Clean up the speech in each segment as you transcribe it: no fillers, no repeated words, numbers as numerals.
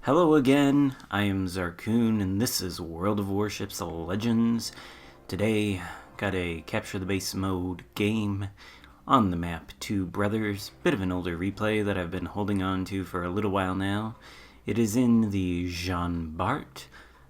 Hello again, I am Xarkun, and this is World of Warships Legends. Today, got a capture the base mode game on the map Two Brothers. Bit of an older replay that I've been holding on to for a little while now. It is in the Jean Bart,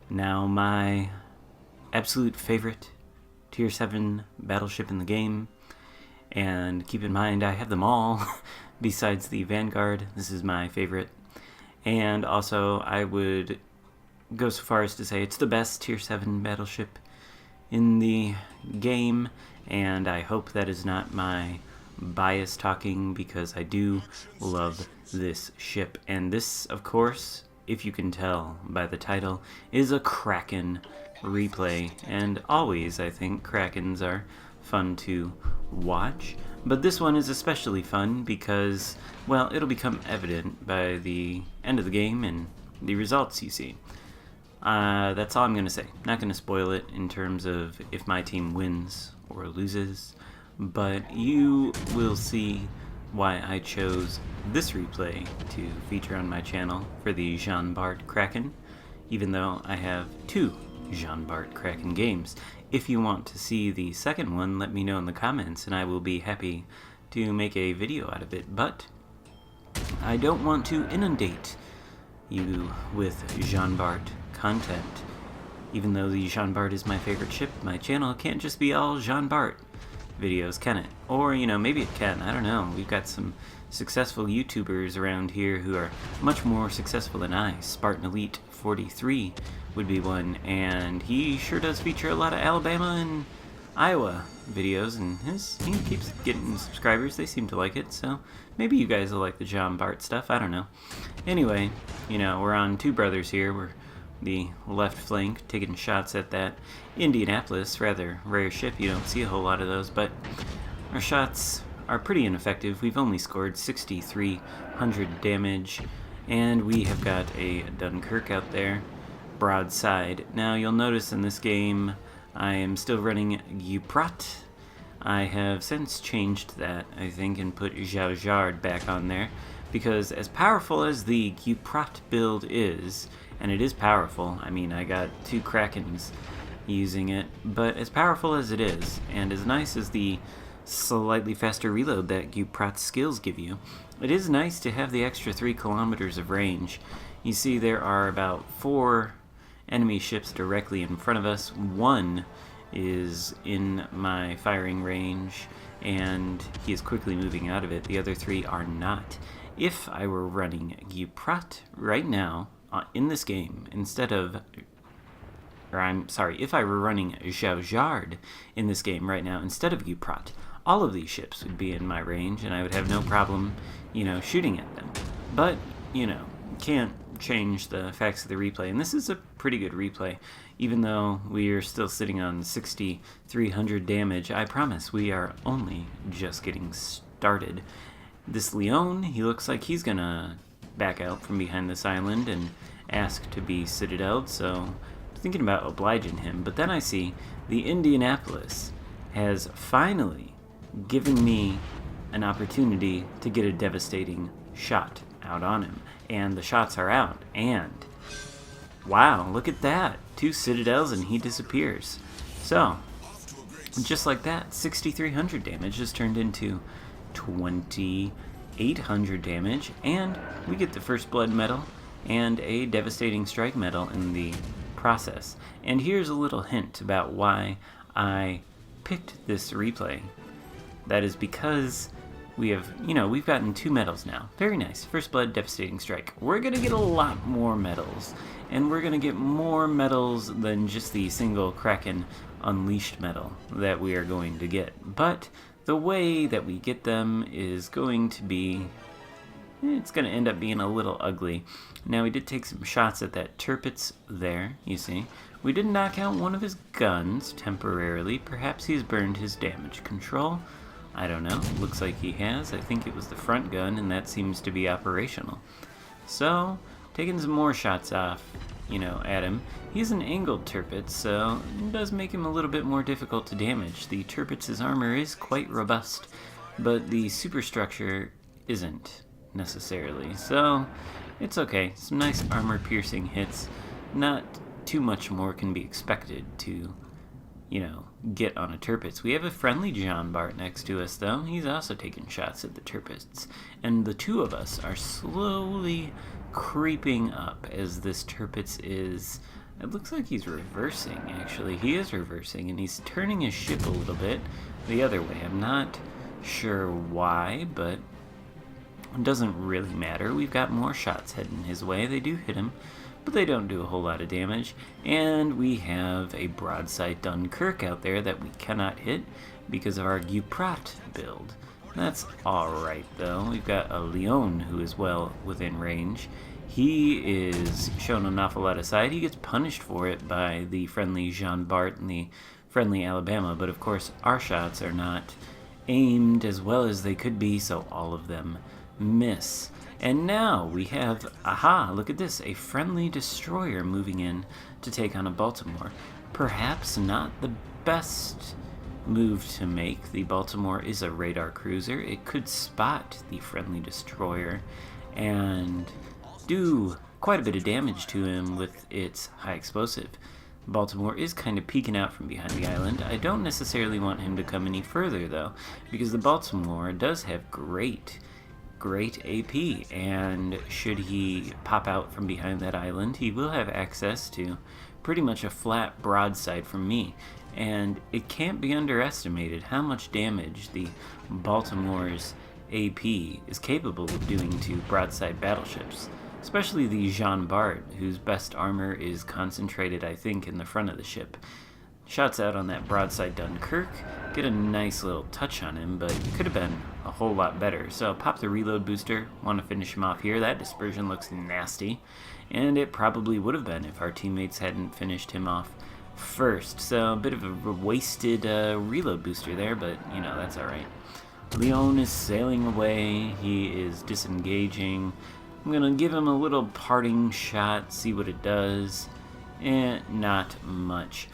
now my absolute favorite Tier 7 battleship in the game. And keep in mind, I have them all, besides the Vanguard. This is my favorite. And also, I would go so far as to say it's the best Tier 7 battleship in the game, and I hope that is not my bias talking, because I do love this ship. And this, of course, if you can tell by the title, is a Kraken replay, and always, I think, Krakens are fun to watch. But this one is especially fun because, well, it'll become evident by the end of the game and the results you see. That's all I'm going to say. Not going to spoil it in terms of if my team wins or loses, but you will see why I chose this replay to feature on my channel for the Jean Bart Kraken, even though I have two Jean Bart Kraken games. If you want to see the second one, let me know in the comments and I will be happy to make a video out of it. But I don't want to inundate you with Jean Bart content. Even though the Jean Bart is my favorite ship, my channel can't just be all Jean Bart videos, can it? Or, you know, maybe it can, I don't know. We've got some successful YouTubers around here who are much more successful than I. Spartan Elite 43 would be one, and he sure does feature a lot of Alabama and Iowa videos, and he keeps getting subscribers. They seem to like it, so maybe you guys will like the Jean Bart stuff, I don't know. Anyway, you know, we're on Two Brothers here. We're the left flank, taking shots at that Indianapolis, rather rare ship. You don't see a whole lot of those, but our shots are pretty ineffective. We've only scored 6,300 damage, and we have got a Dunkirk out there, broadside. Now you'll notice in this game I am still running Xarkun. I have since changed that, I think, and put Xarkun back on there, because as powerful as the Xarkun build is, and it is powerful, I mean, I got two Krakens using it, but as powerful as it is, and as nice as the slightly faster reload that Xarkun skills give you, it is nice to have the extra 3 kilometers of range. You see there are about 4 enemy ships directly in front of us. One is in my firing range, and he is quickly moving out of it. The other 3 are not. If I were running Xarkun right now, in this game, instead of, if I were running Xarkun in this game right now instead of Xarkun, all of these ships would be in my range, and I would have no problem, you know, shooting at them. But, you know, can't change the facts of the replay, and this is a pretty good replay. Even though we are still sitting on 6,300 damage, I promise we are only just getting started. This Leon, he looks like he's gonna back out from behind this island and ask to be citadeled, so I'm thinking about obliging him. But then I see the Indianapolis has finally given me an opportunity to get a devastating shot out on him, and the shots are out, and wow, look at that, 2 citadels and he disappears. So just like that, 6,300 damage has turned into 2,800 damage, and we get the first blood medal and a devastating strike medal in the process. And here's a little hint about why I picked this replay. That is because we have, you know, we've gotten 2 medals now. Very nice. First blood, devastating strike. We're going to get a lot more medals, and we're going to get more medals than just the single Kraken Unleashed medal that we are going to get. But the way that we get them is going to be, it's going to end up being a little ugly. Now, we did take some shots at that Tirpitz there, you see. We did knock out one of his guns temporarily. Perhaps he's burned his damage control. I don't know. Looks like he has. I think it was the front gun, and that seems to be operational. So, taking some more shots off, you know, at him. He's an angled Tirpitz, so it does make him a little bit more difficult to damage. The Tirpitz's armor is quite robust, but the superstructure isn't necessarily. So, It's okay. Some nice armor-piercing hits. Not too much more can be expected to, get on a Tirpitz. We have a friendly Jean Bart next to us, though. He's also taking shots at the Tirpitz. And the two of us are slowly creeping up as this Tirpitz is... It looks like he's reversing, actually. He is reversing, and he's turning his ship a little bit the other way. I'm not sure why, but it doesn't really matter. We've got more shots heading his way. They do hit him, but they don't do a whole lot of damage. And we have a broadside Dunkirk out there that we cannot hit because of our Guprat build. That's alright, though. We've got a Leon who is well within range. He is showing an awful lot of side. He gets punished for it by the friendly Jean Bart and the friendly Alabama, but of course our shots are not aimed as well as they could be, so all of them miss. And now we have, look at this, a friendly destroyer moving in to take on a Baltimore. Perhaps not the best move to make. The Baltimore is a radar cruiser. It could spot the friendly destroyer and do quite a bit of damage to him with its high explosive. Baltimore is kind of peeking out from behind the island. I don't necessarily want him to come any further, though, because the Baltimore does have great AP, and should he pop out from behind that island, he will have access to pretty much a flat broadside from me. And it can't be underestimated how much damage the Baltimore's AP is capable of doing to broadside battleships. Especially the Jean Bart, whose best armor is concentrated, I think, in the front of the ship. Shots out on that broadside Dunkirk, get a nice little touch on him, but it could have been a whole lot better. So pop the reload booster, want to finish him off here. That dispersion looks nasty, and it probably would have been if our teammates hadn't finished him off first. So a bit of a wasted reload booster there, but, that's alright. Leon is sailing away, he is disengaging. I'm going to give him a little parting shot, see what it does. Not much.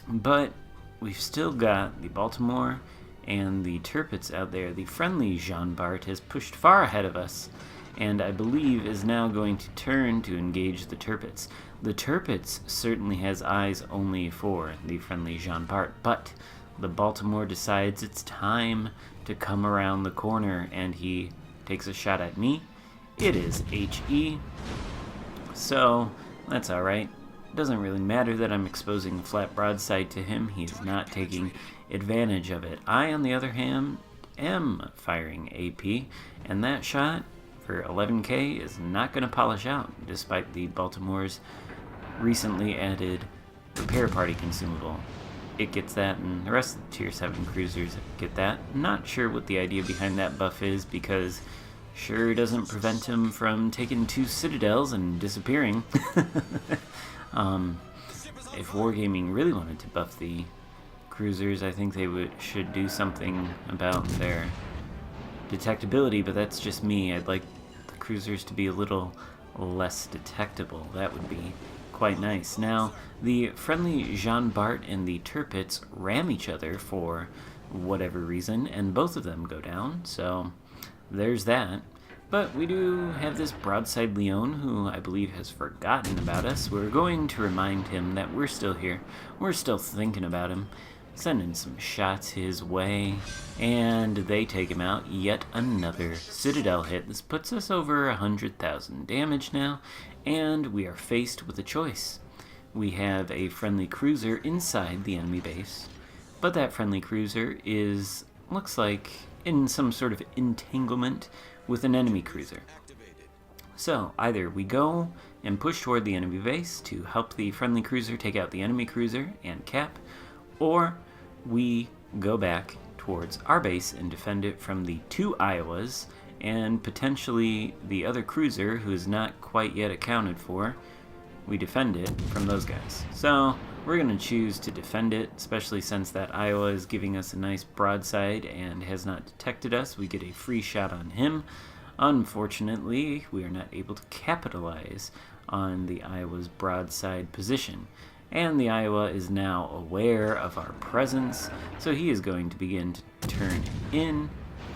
But we've still got the Baltimore and the Tirpitz out there. The friendly Jean Bart has pushed far ahead of us, and I believe is now going to turn to engage the Tirpitz. The Tirpitz certainly has eyes only for the friendly Jean Bart, but the Baltimore decides it's time to come around the corner, and he takes a shot at me. It is HE, so that's alright. Doesn't really matter that I'm exposing the flat broadside to him. He's not taking advantage of it. I, on the other hand, am firing AP, and that shot for 11k is not going to polish out, despite the Baltimore's recently added repair party consumable. It gets that, and the rest of the tier 7 cruisers get that. Not sure what the idea behind that buff is, because sure doesn't prevent him from taking 2 citadels and disappearing. If Wargaming really wanted to buff the cruisers, I think they should do something about their detectability, but that's just me. I'd like the cruisers to be a little less detectable. That would be quite nice. Now, the friendly Jean Bart and the Tirpitz ram each other for whatever reason, and both of them go down, so there's that. But we do have this broadside Leon, who I believe has forgotten about us. We're going to remind him that we're still here. We're still thinking about him. Sending some shots his way, and they take him out. Yet another Citadel hit. This puts us over 100,000 damage now, and we are faced with a choice. We have a friendly cruiser inside the enemy base, but that friendly cruiser looks like in some sort of entanglement with an enemy cruiser. So either we go and push toward the enemy base to help the friendly cruiser take out the enemy cruiser and cap, or we go back towards our base and defend it from the 2 Iowas and potentially the other cruiser who is not quite yet accounted for. We defend it from those guys. So we're going to choose to defend it, especially since that Iowa is giving us a nice broadside and has not detected us. We get a free shot on him. Unfortunately, we are not able to capitalize on the Iowa's broadside position. And the Iowa is now aware of our presence, so he is going to begin to turn in.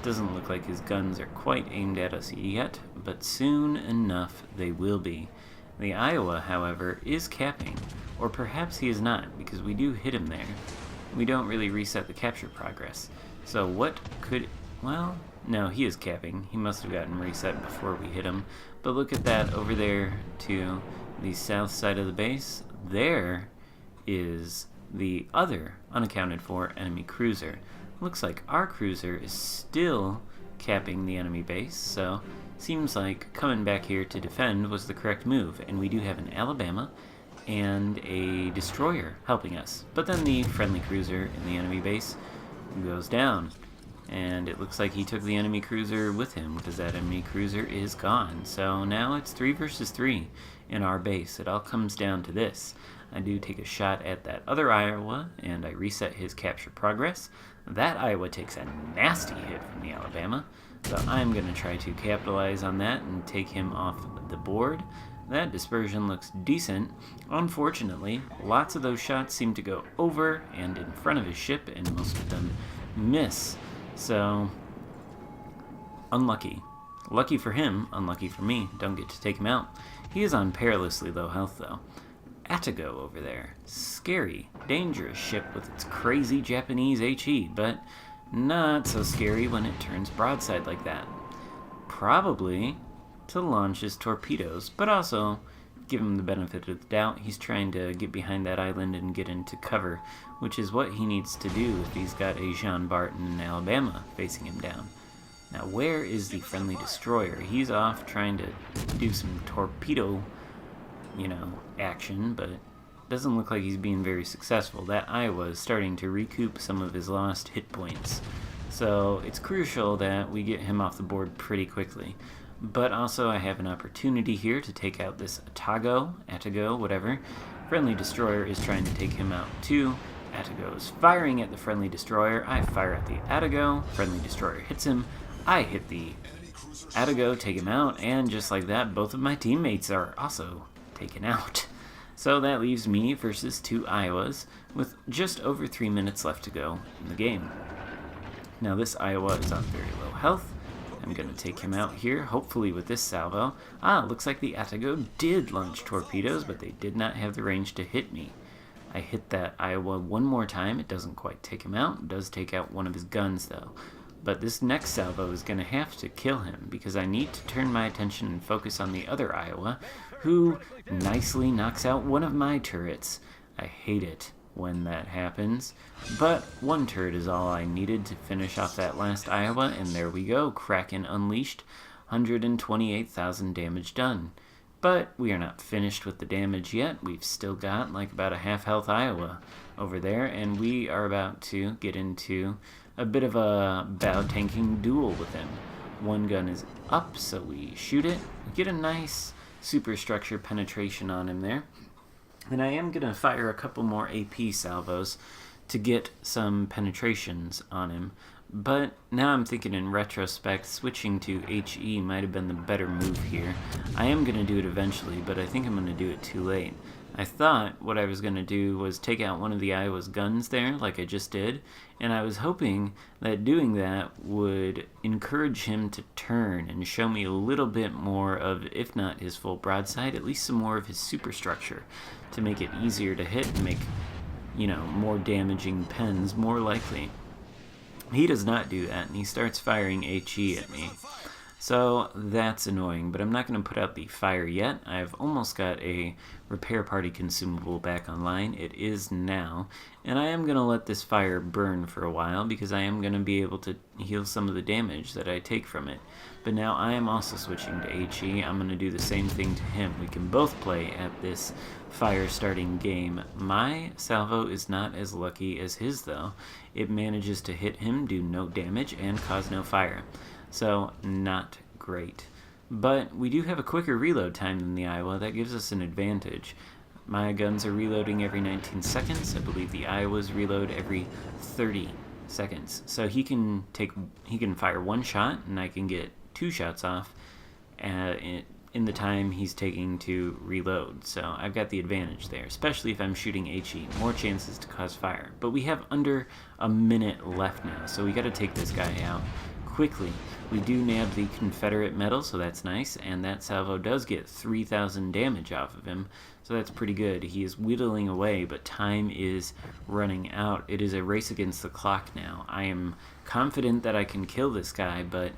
Doesn't look like his guns are quite aimed at us yet, but soon enough they will be. The Iowa, however, is capping, or perhaps he is not, because we do hit him there. We don't really reset the capture progress. So what could... well, no, he is capping. He must have gotten reset before we hit him. But look at that over there to the south side of the base. There is the other unaccounted for enemy cruiser. Looks like our cruiser is still capping the enemy base, so seems like coming back here to defend was the correct move. And we do have an Alabama and a destroyer helping us. But then the friendly cruiser in the enemy base goes down. And it looks like he took the enemy cruiser with him, because that enemy cruiser is gone. So now it's 3 versus 3 in our base. It all comes down to this. I do take a shot at that other Iowa, and I reset his capture progress. That Iowa takes a nasty hit from the Alabama, so I'm going to try to capitalize on that and take him off the board. That dispersion looks decent. Unfortunately, lots of those shots seem to go over and in front of his ship, and most of them miss. So, unlucky. Lucky for him, unlucky for me. Don't get to take him out. He is on perilously low health, though. Atago over there. Scary, dangerous ship with its crazy Japanese HE, but not so scary when it turns broadside like that. Probably to launch his torpedoes, but also give him the benefit of the doubt. He's trying to get behind that island and get into cover, which is what he needs to do if he's got a Jean Bart and an Alabama facing him down. Now, where is the friendly destroyer? He's off trying to do some torpedo, action, but doesn't look like he's being very successful. That Iowa is starting to recoup some of his lost hit points. So it's crucial that we get him off the board pretty quickly. But also I have an opportunity here to take out this Atago, whatever. Friendly destroyer is trying to take him out too. Atago is firing at the friendly destroyer. I fire at the Atago. Friendly destroyer hits him. I hit the Atago, take him out, and just like that, both of my teammates are also taken out. So that leaves me versus 2 Iowas with just over 3 minutes left to go in the game. Now this Iowa is on very low health. I'm going to take him out here, hopefully with this salvo. Looks like the Atago did launch torpedoes, but they did not have the range to hit me. I hit that Iowa one more time. It doesn't quite take him out. It does take out one of his guns, though. But this next salvo is going to have to kill him, because I need to turn my attention and focus on the other Iowa, who nicely knocks out one of my turrets. I hate it when that happens, but one turret is all I needed to finish off that last Iowa, and there we go. Kraken unleashed, 128,000 damage done. But we are not finished with the damage yet. We've still got like about a half health Iowa over there, and we are about to get into a bit of a bow tanking duel with him. One gun is up, so we shoot it. We get a nice superstructure penetration on him there. And I am going to fire a couple more AP salvos to get some penetrations on him. But now I'm thinking in retrospect, switching to HE might have been the better move here. I am going to do it eventually, but I think I'm going to do it too late. I thought what I was going to do was take out one of the Iowa's guns there, like I just did, and I was hoping that doing that would encourage him to turn and show me a little bit more of, if not his full broadside, at least some more of his superstructure to make it easier to hit and make, more damaging pens more likely. He does not do that, and he starts firing HE at me. So that's annoying, but I'm not going to put out the fire yet. I've almost got a repair party consumable back online. It is now, and I am going to let this fire burn for a while because I am going to be able to heal some of the damage that I take from it. But now I am also switching to HE. I'm going to do the same thing to him. We can both play at this fire starting game. My salvo is not as lucky as his though. It manages to hit him, do no damage, and cause no fire. So, not great. But we do have a quicker reload time than the Iowa. That gives us an advantage. My guns are reloading every 19 seconds. I believe the Iowas reload every 30 seconds. So he can fire one shot, and I can get 2 shots off in the time he's taking to reload. So I've got the advantage there, especially if I'm shooting HE. More chances to cause fire. But we have under a minute left now, so we got to take this guy out quickly. We do nab the Confederate medal, so that's nice, and that salvo does get 3,000 damage off of him, so that's pretty good. He is whittling away, but time is running out. It is a race against the clock now. I am confident that I can kill this guy, but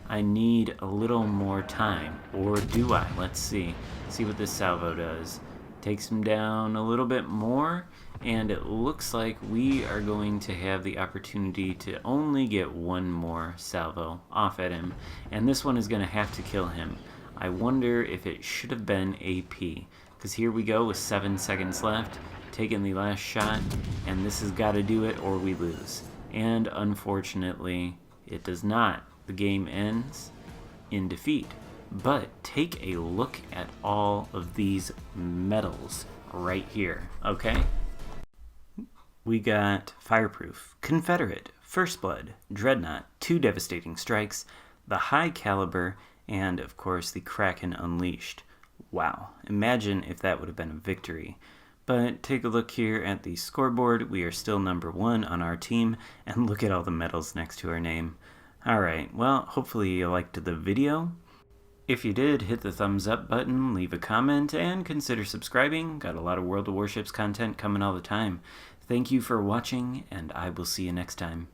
I need a little more time. Or do I? Let's see. See what this salvo does. Takes him down a little bit more, and it looks like we are going to have the opportunity to only get one more salvo off at him, and this one is going to have to kill him. I wonder if it should have been AP, because here we go with 7 seconds left, taking the last shot, and this has got to do it or we lose. And unfortunately, it does not. The game ends in defeat. But take a look at all of these medals right here, okay? We got Fireproof, Confederate, First Blood, Dreadnought, 2 Devastating Strikes, the High Caliber, and of course the Kraken Unleashed. Wow, imagine if that would have been a victory. But take a look here at the scoreboard. We are still number 1 on our team, and look at all the medals next to our name. Alright, well, hopefully you liked the video. If you did, hit the thumbs up button, leave a comment, and consider subscribing. Got a lot of World of Warships content coming all the time. Thank you for watching, and I will see you next time.